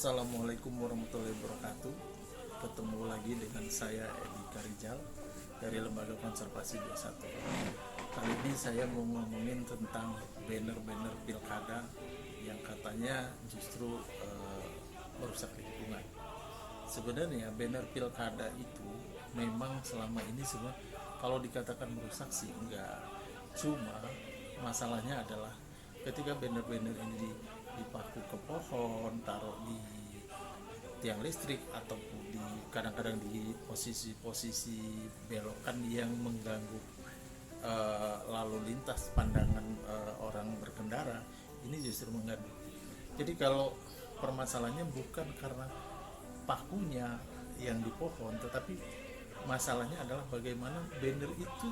Assalamualaikum warahmatullahi wabarakatuh. Ketemu lagi dengan saya Edi Karijal dari Lembaga Konservasi 21. Kali ini saya mau ngomongin tentang banner-banner pilkada yang katanya justru merusak lingkungan. Sebenarnya banner pilkada itu memang selama ini semua kalau dikatakan merusak sih enggak. Cuma masalahnya adalah ketika banner-banner ini dipaku ke pohon, taruh di tiang listrik ataupun di kadang-kadang di posisi-posisi belokan yang mengganggu lalu lintas pandangan orang berkendara, ini justru mengganggu. Jadi kalau permasalahannya bukan karena pakunya yang di pohon, tetapi masalahnya adalah bagaimana banner itu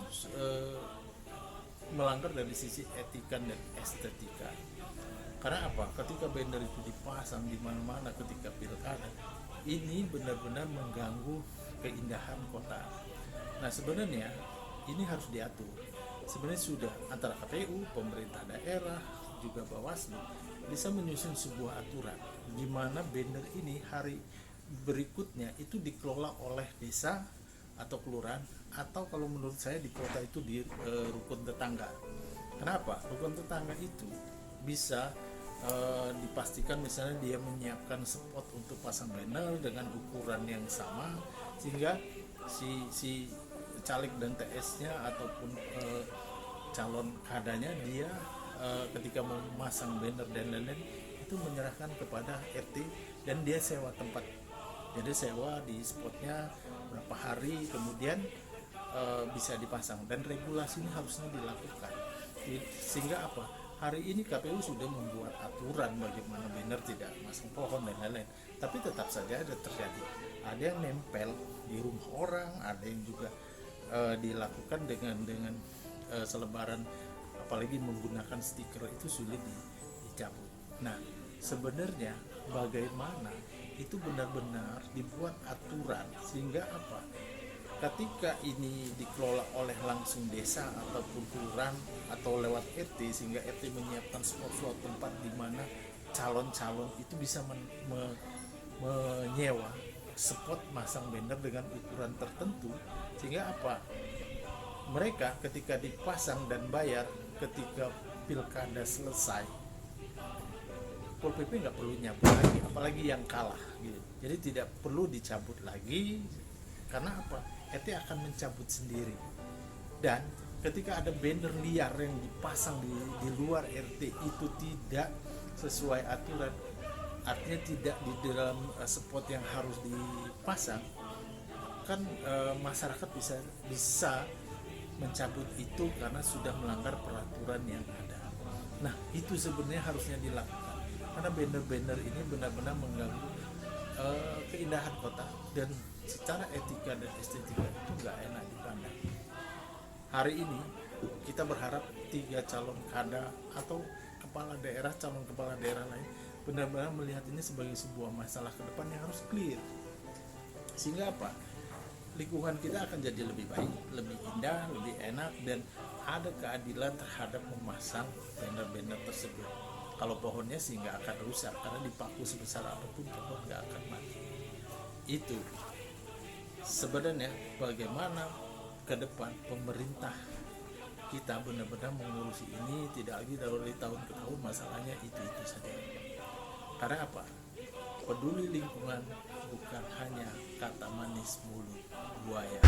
melanggar dari sisi etika dan estetika. Karena apa? Ketika banner itu dipasang di mana-mana ketika pilkada, ini benar-benar mengganggu keindahan kota. Nah, sebenarnya ini harus diatur. Sebenarnya sudah antara KPU, pemerintah daerah, juga Bawaslu bisa menyusun sebuah aturan di mana banner ini hari berikutnya itu dikelola oleh desa atau kelurahan, atau kalau menurut saya di kota itu di rukun tetangga. Kenapa? Rukun tetangga itu bisa dipastikan misalnya dia menyiapkan spot untuk pasang banner dengan ukuran yang sama, sehingga si caleg dan TS-nya ataupun calon kadanya dia ketika memasang banner dan lain-lain itu menyerahkan kepada RT dan dia sewa tempat. Jadi sewa di spotnya berapa hari kemudian bisa dipasang, dan regulasi ini harusnya dilakukan. Sehingga apa? Hari ini KPU sudah membuat aturan bagaimana banner tidak masang pohon dan lain-lain, tapi tetap saja ada terjadi. Ada yang nempel di rumah orang, ada yang juga dilakukan dengan selebaran, apalagi menggunakan stiker itu sulit dicabut. Nah, sebenarnya bagaimana itu benar-benar dibuat aturan sehingga apa? Ketika ini dikelola oleh langsung desa ataupun kelurahan atau lewat RT, sehingga RT menyiapkan spot tempat di mana calon-calon itu bisa menyewa spot masang banner dengan ukuran tertentu, sehingga apa? Mereka ketika dipasang dan bayar ketika pilkada selesai, Pol PP nggak perlu nyabut lagi, apalagi yang kalah gitu. Jadi tidak perlu dicabut lagi. Karena apa? RT akan mencabut sendiri. Dan ketika ada banner liar yang dipasang di luar RT itu tidak sesuai aturan, artinya tidak di dalam spot yang harus dipasang, kan masyarakat bisa mencabut itu karena sudah melanggar peraturan yang ada. Nah, itu sebenarnya harusnya dilakukan karena banner-banner ini benar-benar mengganggu keindahan kota, dan secara etika dan estetika itu nggak enak dipandang. Hari ini kita berharap 3 calon kada atau calon kepala daerah lain benar-benar melihat ini sebagai sebuah masalah ke depan yang harus clear, sehingga apa? Lingkungan kita akan jadi lebih baik, lebih indah, lebih enak, dan ada keadilan terhadap memasang banner-banner tersebut. Kalau pohonnya sih nggak akan rusak karena dipaku sebesar apapun pohon nggak akan mati. Itu sebenarnya bagaimana ke depan pemerintah kita benar-benar mengurusi ini, tidak lagi dari tahun ke tahun masalahnya itu saja. Karena apa? Peduli lingkungan bukan hanya kata manis mulut buaya.